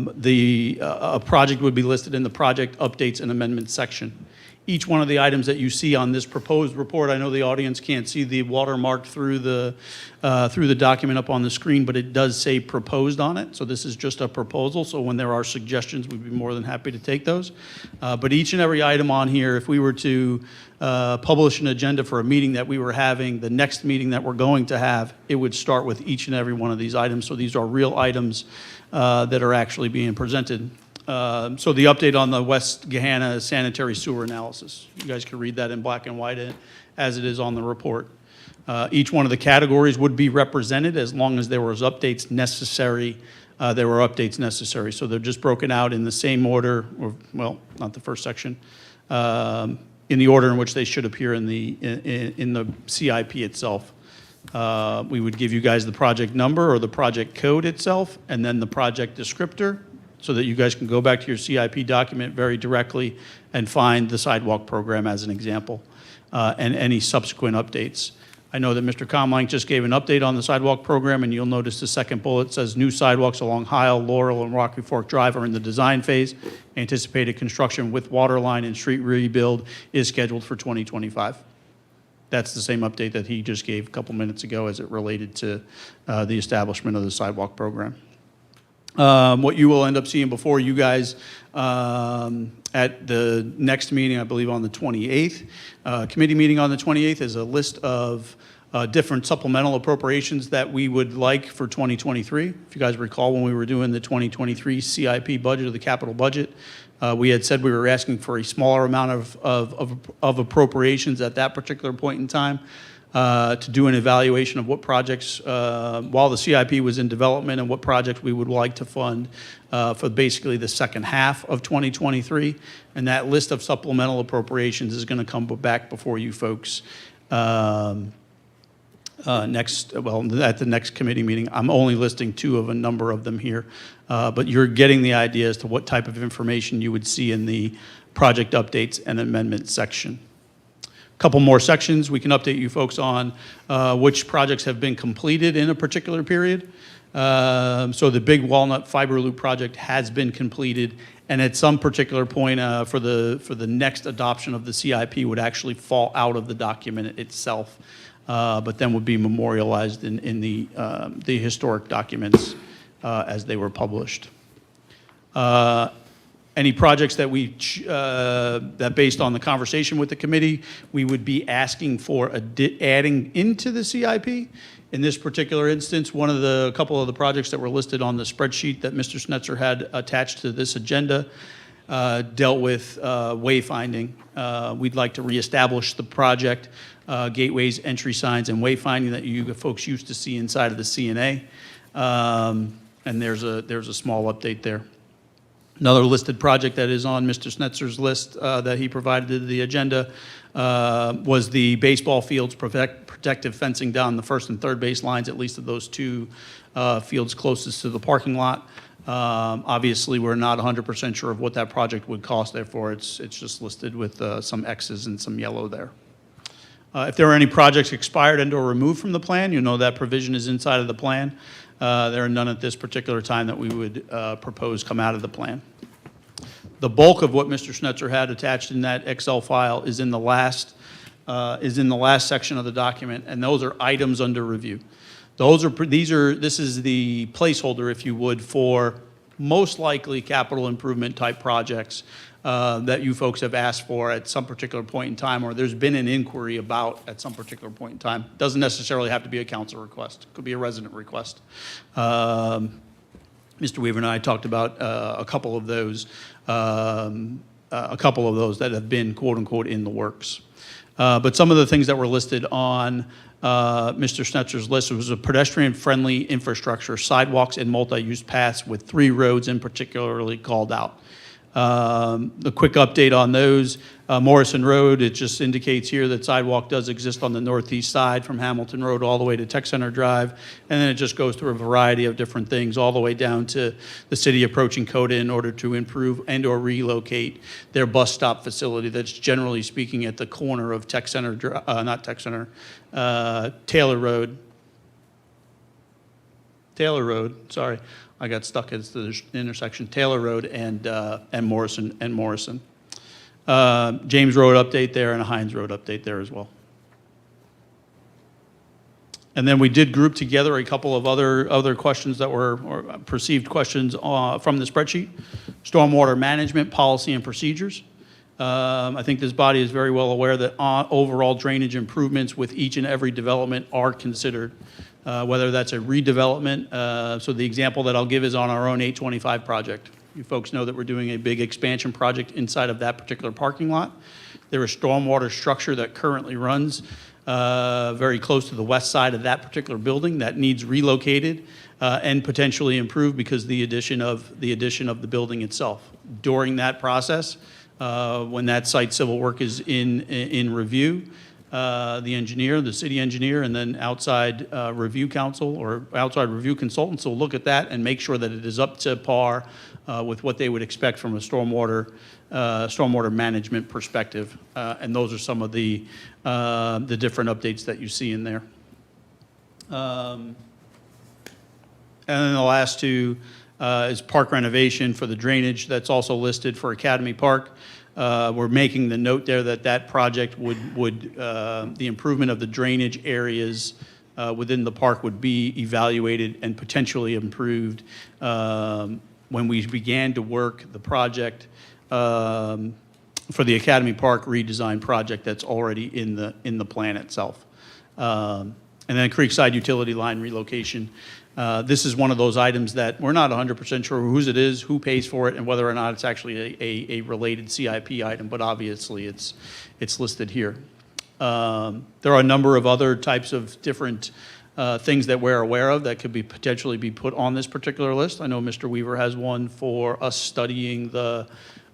project would be listed in the project updates and amendments section. Each one of the items that you see on this proposed report, I know the audience can't see the watermark through the document up on the screen, but it does say proposed on it. So this is just a proposal. So when there are suggestions, we'd be more than happy to take those. But each and every item on here, if we were to publish an agenda for a meeting that we were having, the next meeting that we're going to have, it would start with each and every one of these items. So these are real items that are actually being presented. So the update on the West Gahanna sanitary sewer analysis. You guys can read that in black and white as it is on the report. Each one of the categories would be represented as long as there was updates necessary. There were updates necessary. So they're just broken out in the same order, or well, not the first section, in the order in which they should appear in the CIP itself. We would give you guys the project number or the project code itself, and then the project descriptor, so that you guys can go back to your CIP document very directly and find the sidewalk program as an example, and any subsequent updates. I know that Mr. Comlang just gave an update on the sidewalk program, and you'll notice the second bullet says new sidewalks along Heil, Laurel, and Rocky Fork Drive are in the design phase. Anticipated construction with water line and street rebuild is scheduled for 2025. That's the same update that he just gave a couple minutes ago as it related to the establishment of the sidewalk program. What you will end up seeing before you guys at the next meeting, I believe on the 28th, committee meeting on the 28th, is a list of different supplemental appropriations that we would like for 2023. If you guys recall, when we were doing the 2023 CIP budget or the capital budget, we had said we were asking for a smaller amount of appropriations at that particular point in time. To do an evaluation of what projects, while the CIP was in development, and what projects we would like to fund for basically the second half of 2023. And that list of supplemental appropriations is going to come back before you folks at the next committee meeting. I'm only listing two of a number of them here, but you're getting the idea as to what type of information you would see in the project updates and amendments section. Couple more sections we can update you folks on which projects have been completed in a particular period. So the Big Walnut Fiber Loop project has been completed, and at some particular point for the next adoption of the CIP would actually fall out of the document itself, but then would be memorialized in the historic documents as they were published. Any projects that that based on the conversation with the committee, we would be asking for adding into the CIP. In this particular instance, a couple of the projects that were listed on the spreadsheet that Mr. Schnetzer had attached to this agenda dealt with wayfinding. We'd like to reestablish the project, gateways, entry signs, and wayfinding that you folks used to see inside of the CNA. And there's a small update there. Another listed project that is on Mr. Schnetzer's list that he provided to the agenda was the baseball fields protective fencing down the first and third base lines, at least of those two fields closest to the parking lot. Obviously, we're not 100% sure of what that project would cost, therefore it's just listed with some X's and some yellow there. If there are any projects expired and or removed from the plan, you know that provision is inside of the plan. There are none at this particular time that we would propose come out of the plan. The bulk of what Mr. Schnetzer had attached in that Excel file is in the last section of the document, and those are items under review. This is the placeholder, if you would, for most likely capital improvement type projects that you folks have asked for at some particular point in time, or there's been an inquiry about at some particular point in time. Doesn't necessarily have to be a council request. It could be a resident request. Mr. Weaver and I talked about a couple of those that have been quote unquote in the works. But some of the things that were listed on Mr. Schnetzer's list was a pedestrian-friendly infrastructure, sidewalks and multi-use paths with 3 roads in particularly called out. A quick update on those. Morrison Road, it just indicates here that sidewalk does exist on the northeast side from Hamilton Road all the way to Tech Center Drive. And then it just goes through a variety of different things, all the way down to the city approaching CODA in order to improve and/or relocate their bus stop facility that's generally speaking at the corner of Tech Center, not Tech Center, Taylor Road. Taylor Road, sorry. I got stuck at the intersection, Taylor Road and Morrison. James Road update there and a Hines Road update there as well. And then we did group together a couple of other questions that were, or perceived questions from the spreadsheet. Stormwater management policy and procedures. I think this body is very well aware that overall drainage improvements with each and every development are considered, whether that's a redevelopment. So the example that I'll give is on our own 825 project. You folks know that we're doing a big expansion project inside of that particular parking lot. There is stormwater structure that currently runs very close to the west side of that particular building that needs relocated and potentially improved because of the addition of the building itself. During that process, when that site civil work is in review, the city engineer, and then outside review counsel or outside review consultants will look at that and make sure that it is up to par with what they would expect from a stormwater management perspective. And those are some of the different updates that you see in there. And then the last two is park renovation for the drainage. That's also listed for Academy Park. We're making the note there that that project would the improvement of the drainage areas within the park would be evaluated and potentially improved when we began to work the project for the Academy Park redesign project that's already in the plan itself. And then Creekside utility line relocation. This is one of those items that we're not 100% sure whose it is, who pays for it, and whether or not it's actually a related CIP item, but obviously it's listed here. There are a number of other types of different things that we're aware of that could potentially be put on this particular list. I know Mr. Weaver has one for us studying the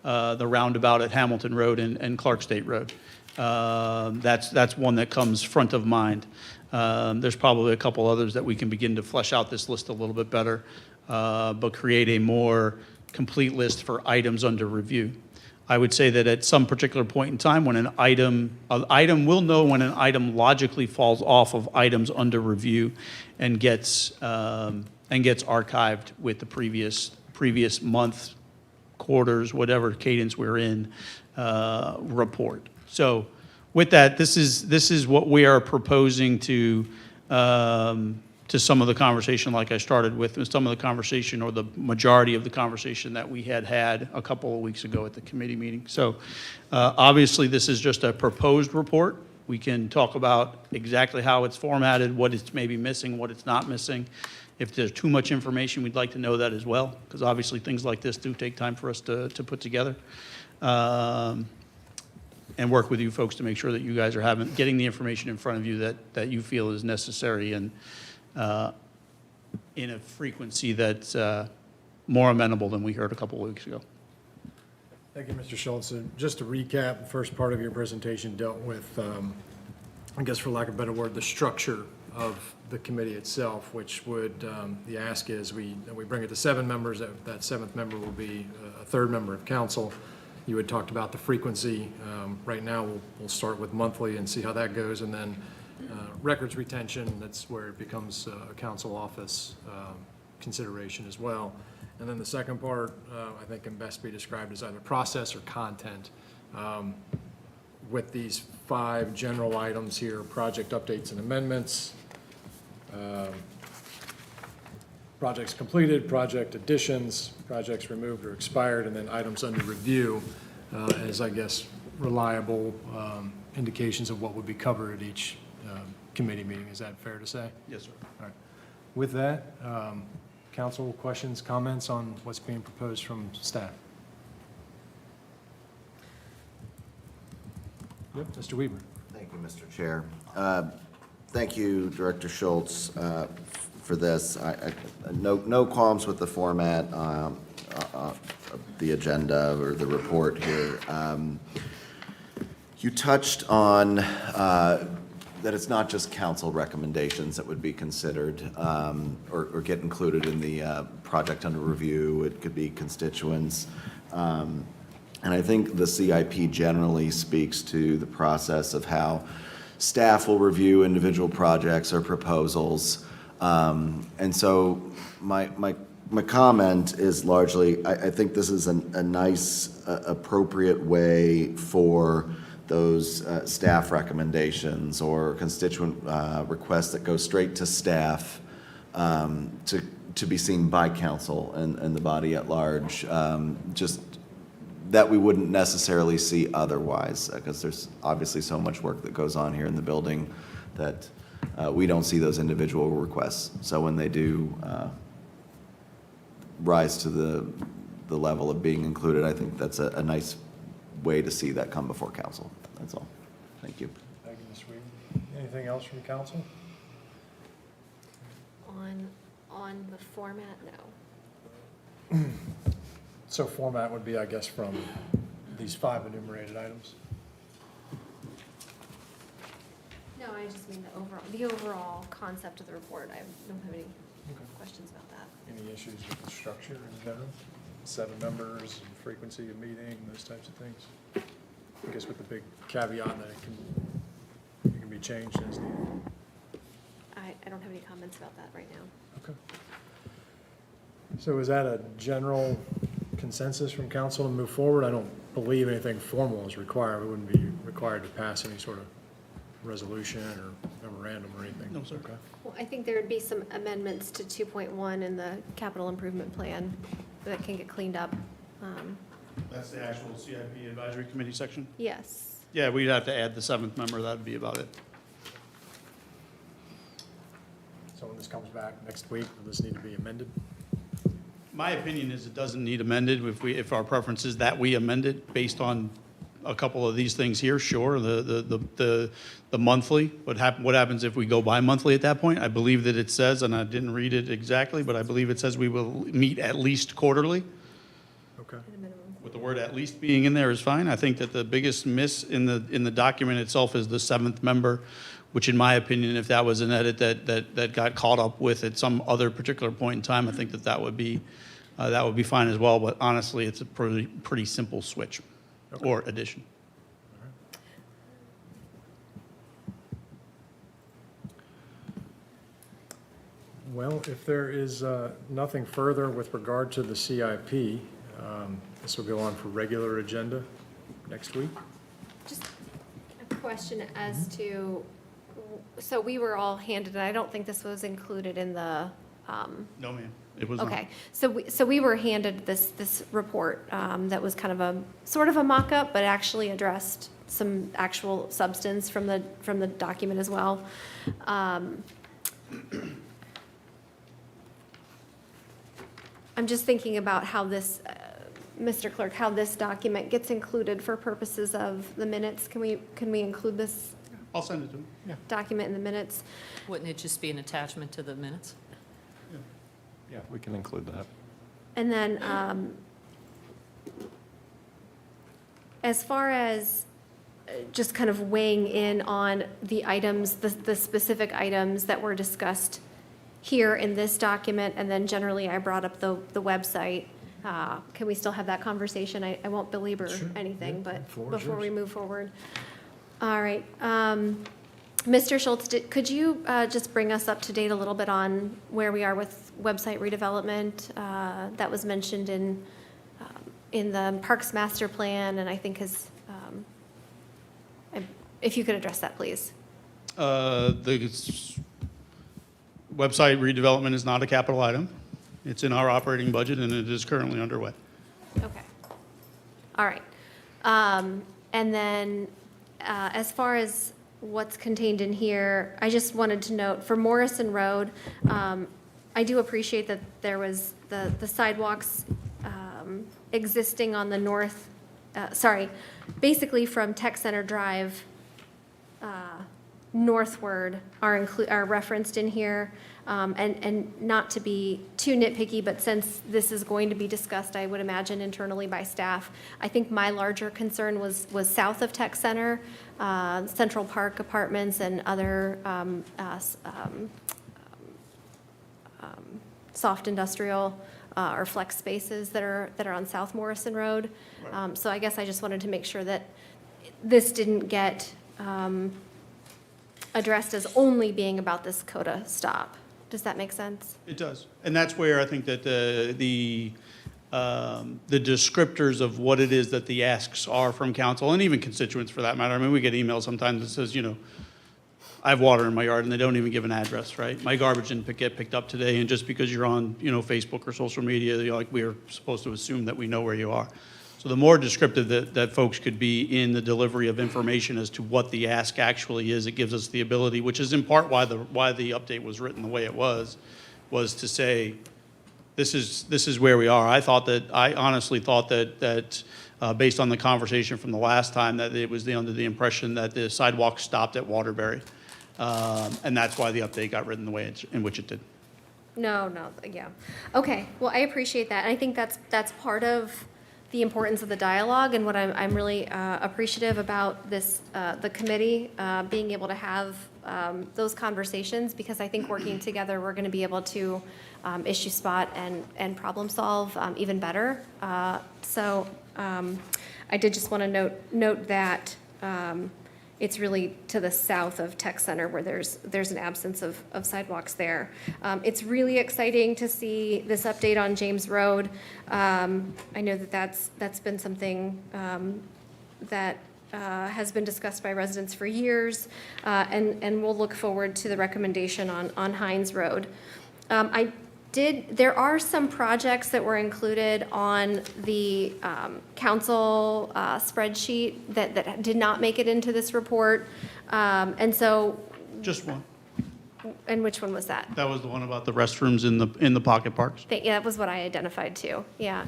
roundabout at Hamilton Road and Clark State Road. That's one that comes front of mind. There's probably a couple others that we can begin to flesh out this list a little bit better, but create a more complete list for items under review. I would say that at some particular point in time, when an item will know when an item logically falls off of items under review and gets archived with the previous month, quarters, whatever cadence we're in, report. So with that, this is what we are proposing to some of the conversation, like I started with, some of the conversation or the majority of the conversation that we had a couple of weeks ago at the committee meeting. So obviously, this is just a proposed report. We can talk about exactly how it's formatted, what it's maybe missing, what it's not missing. If there's too much information, we'd like to know that as well, because obviously things like this do take time for us to put together. And work with you folks to make sure that you guys are getting the information in front of you that you feel is necessary and in a frequency that's more amenable than we heard a couple of weeks ago. Thank you, Mr. Schultz. Just to recap, the first part of your presentation dealt with, I guess for lack of a better word, the structure of the committee itself, which would, the ask is we bring it to 7 members. That seventh member will be a third member of council. You had talked about the frequency. Right now, we'll start with monthly and see how that goes, and then records retention, that's where it becomes a council office consideration as well. And then the second part, I think can best be described as either process or content. With these 5 general items here, project updates and amendments, projects completed, project additions, projects removed or expired, and then items under review as, I guess, reliable indications of what would be covered at each committee meeting. Is that fair to say? Yes, sir. All right. With that, council questions, comments on what's being proposed from staff? Yep, Mr. Weaver. Thank you, Mr. Chair. Thank you, Director Schultz, for this. No qualms with the format. the agenda or the report here. You touched on that it's not just council recommendations that would be considered or get included in the project under review. It could be constituents. And I think the CIP generally speaks to the process of how staff will review individual projects or proposals. And so my comment is largely, I think this is a nice, appropriate way for those staff recommendations or constituent requests that go straight to staff to be seen by council and the body at large, just that we wouldn't necessarily see otherwise, because there's obviously so much work that goes on here in the building that we don't see those individual requests. So when they do rise to the level of being included, I think that's a nice way to see that come before council. That's all. Thank you. Thank you, Ms. Reed. Anything else from council? On the format, no. So format would be, I guess, from these 5 enumerated items? No, I just mean the overall concept of the report. I don't have any questions about that. Any issues with the structure in general? 7 members, frequency of meeting, those types of things? I guess with the big caveat that it can be changed as needed. I don't have any comments about that right now. Okay. So is that a general consensus from council to move forward? I don't believe anything formal is required. We wouldn't be required to pass any sort of resolution or memorandum or anything. No, sir. Okay. Well, I think there would be some amendments to 2.1 in the capital improvement plan that can get cleaned up. That's the actual CIP advisory committee section? Yes. Yeah, we'd have to add the 7th member, that'd be about it. So when this comes back next week, will this need to be amended? My opinion is it doesn't need amended. If our preference is that we amend it based on a couple of these things here, sure, the monthly. What happens if we go bi-monthly at that point? I believe that it says, and I didn't read it exactly, but I believe it says we will meet at least quarterly. Okay. With the word "at least" being in there is fine. I think that the biggest miss in the document itself is the 7th member, which in my opinion, if that was an edit that got caught up with at some other particular point in time, I think that would be fine as well. But honestly, it's a pretty simple switch or addition. Well, if there is nothing further with regard to the CIP, this will go on for regular agenda next week. Just a question as to, so we were all handed, and I don't think this was included in the, No, ma'am. It was not. okay. So we were handed this report that was kind of a, sort of a mock-up, but actually addressed some actual substance from the document as well. I'm just thinking about how this, Mr. Clerk, how this document gets included for purposes of the minutes. Can we include this I'll send it to him. Yeah. document in the minutes? Wouldn't it just be an attachment to the minutes? Yeah, we can include that. And then, as far as just kind of weighing in on the items, the specific items that were discussed here in this document, and then generally I brought up the website. Can we still have that conversation? I won't belabor anything, Yeah, but the floor is before we yours. move forward. All right. Mr. Schultz, could you just bring us up to date a little bit on where we are with website redevelopment? That was mentioned in the Parks Master Plan, and I think if you could address that, please. The website redevelopment is not a capital item. It's in our operating budget, and it is currently underway. Okay. All right. And then, as far as what's contained in here, I just wanted to note, for Morrison Road, I do appreciate that there was the sidewalks existing on the basically from Tech Center Drive northward are referenced in here. And not to be too nitpicky, but since this is going to be discussed, I would imagine internally by staff, I think my larger concern was south of Tech Center, Central Park Apartments and other soft industrial or flex spaces that are on South Morrison Road. So I guess I just wanted to make sure that this didn't get addressed as only being about this CODA stop. Does that make sense? It does. And that's where I think that the descriptors of what it is that the asks are from council, and even constituents for that matter. I mean, we get emails sometimes that says, you know, I have water in my yard, and they don't even give an address, right? My garbage didn't get picked up today, and just because you're on, you know, Facebook or social media, you know, like, we're supposed to assume that we know where you are. So the more descriptive that folks could be in the delivery of information as to what the ask actually is, it gives us the ability, which is in part why the update was written the way it was to say, this is where we are. I honestly thought that based on the conversation from the last time, that it was under the impression that the sidewalk stopped at Waterbury. And that's why the update got written the way in which it did. No, yeah. Okay, well, I appreciate that. And I think that's part of the importance of the dialogue and what I'm really appreciative about this, the committee being able to have those conversations, because I think working together, we're going to be able to issue spot and problem solve even better. So I did just want to note that it's really to the south of Tech Center where there's an absence of sidewalks there. It's really exciting to see this update on James Road. I know that's been something that has been discussed by residents for years, and we'll look forward to the recommendation on Hines Road. There are some projects that were included on the council spreadsheet that did not make it into this report. And so, Just one. and which one was that? That was the one about the restrooms in the pocket parks. Yeah, that was what I identified too. Yeah.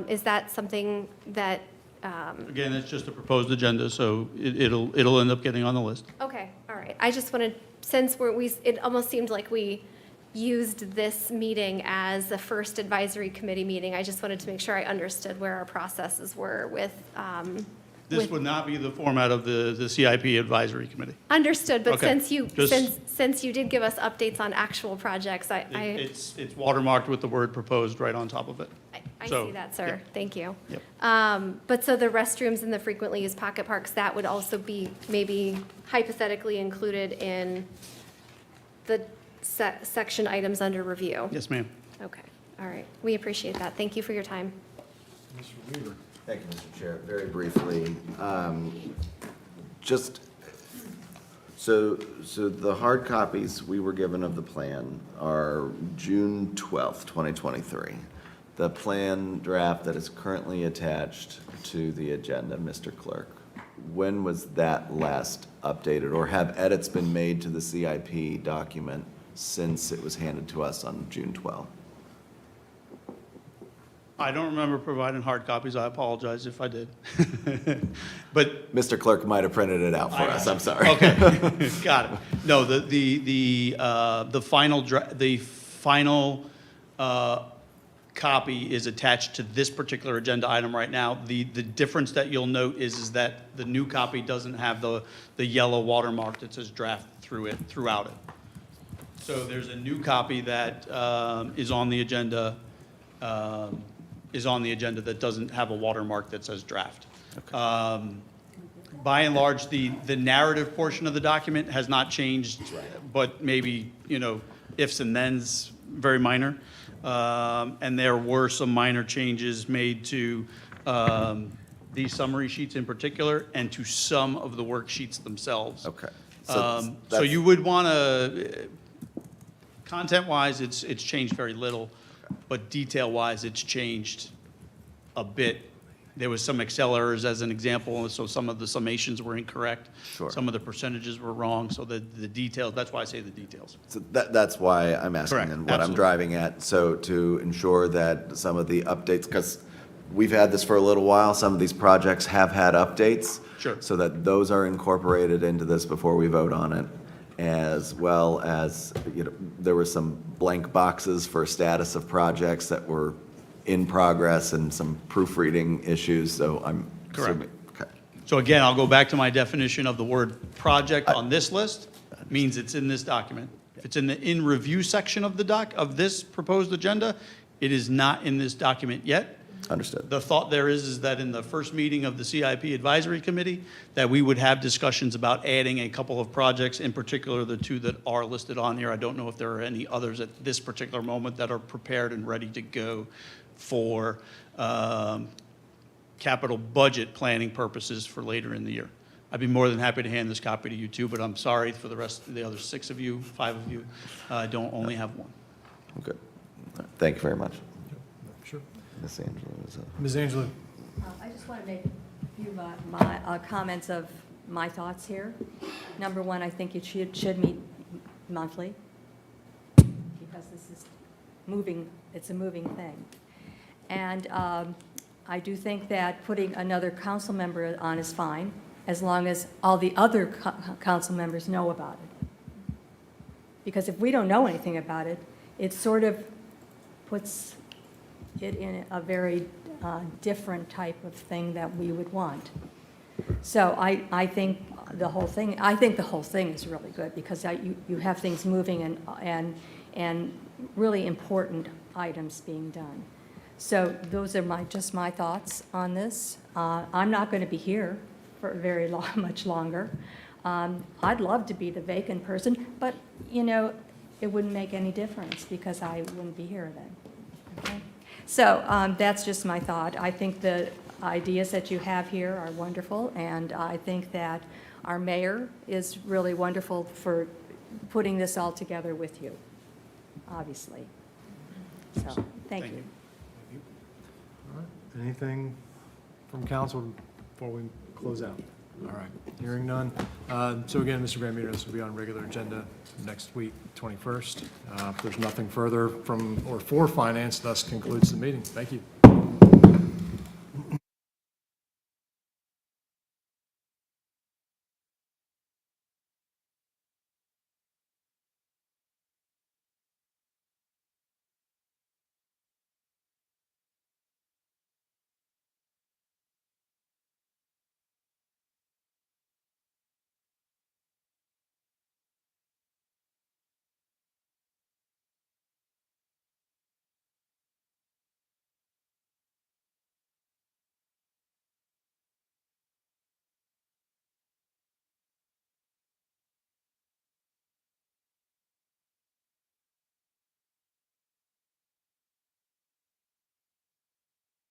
Is that something that, Again, it's just a proposed agenda, so it'll end up getting on the list. okay, all right. I just wanted, since it almost seemed like we used this meeting as the first advisory committee meeting, I just wanted to make sure I understood where our processes were with. This would not be the format of the CIP advisory committee. Understood, but Okay, since you did give us updates on actual projects, It's watermarked with the word proposed right on top of it. I So, see that, sir. yeah. Thank you. Yep. But so the restrooms and the frequently used pocket parks, that would also be maybe hypothetically included in the section items under review? Yes, ma'am. Okay, all right. We appreciate that. Thank you for your time. Mr. Weaver. Thank you, Mr. Chair. Very briefly, just, so the hard copies we were given of the plan are June 12th, 2023. The plan draft that is currently attached to the agenda, Mr. Clerk, when was that last updated, or have edits been made to the CIP document since it was handed to us on June 12th? I don't remember providing hard copies. I apologize if I did. But Mr. Clerk might have printed it out for us, I'm sorry. okay, got it. No, the final copy is attached to this particular agenda item right now. The difference that you'll note is that the new copy doesn't have the yellow watermark that says draft throughout it. So there's a new copy that is on the agenda that doesn't have a watermark that says draft. By and large, the narrative portion of the document has not changed, but maybe, you know, ifs and thens, very minor. And there were some minor changes made to these summary sheets in particular and to some of the worksheets themselves. Okay. So you would want to, content-wise, it's changed very little, but detail-wise, it's changed a bit. There was some Excel errors as an example, so some of the summations were incorrect. Sure. Some of the percentages were wrong, so the details, that's why I say the details. So that's why I'm asking Correct, and what I'm absolutely. driving at. So to ensure that some of the updates, because we've had this for a little while. Some of these projects have had updates. Sure. So that those are incorporated into this before we vote on it, as well as, there were some blank boxes for status of projects that were in progress and some proofreading issues, so I'm Correct. assuming. Okay. So again, I'll go back to my definition of the word project on this list, means it's in this document. If it's in the in review section of of this proposed agenda, it is not in this document yet. Understood. The thought there is that in the first meeting of the CIP Advisory Committee, that we would have discussions about adding a couple of projects, in particular the two that are listed on here. I don't know if there are any others at this particular moment that are prepared and ready to go for capital budget planning purposes for later in the year. I'd be more than happy to hand this copy to you too, but I'm sorry for the rest of the other 5 of you, I don't only have one. Okay. Thank you very much. Sure. Ms. Angela is Ms. Angela? I just want to make a few my comments of my thoughts here. Number one, I think it should meet monthly, because this is moving, it's a moving thing. And I do think that putting another council member on is fine, as long as all the other council members know about it. Because if we don't know anything about it, it sort of puts it in a very different type of thing that we would want. So I think the whole thing is really good, because you have things moving and really important items being done. So those are just my thoughts on this. I'm not going to be here for very much longer. I'd love to be the vacant person, but, it wouldn't make any difference, because I wouldn't be here then. Okay? So that's just my thought. I think the ideas that you have here are wonderful, and I think that our mayor is really wonderful for putting this all together with you, obviously. So, thank you. All right. Anything from council before we close out? All right, hearing none. So again, Mr. Grand Meter, this will be on regular agenda next week, 21st. If there's nothing further from or for finance, thus concludes the meeting. Thank you.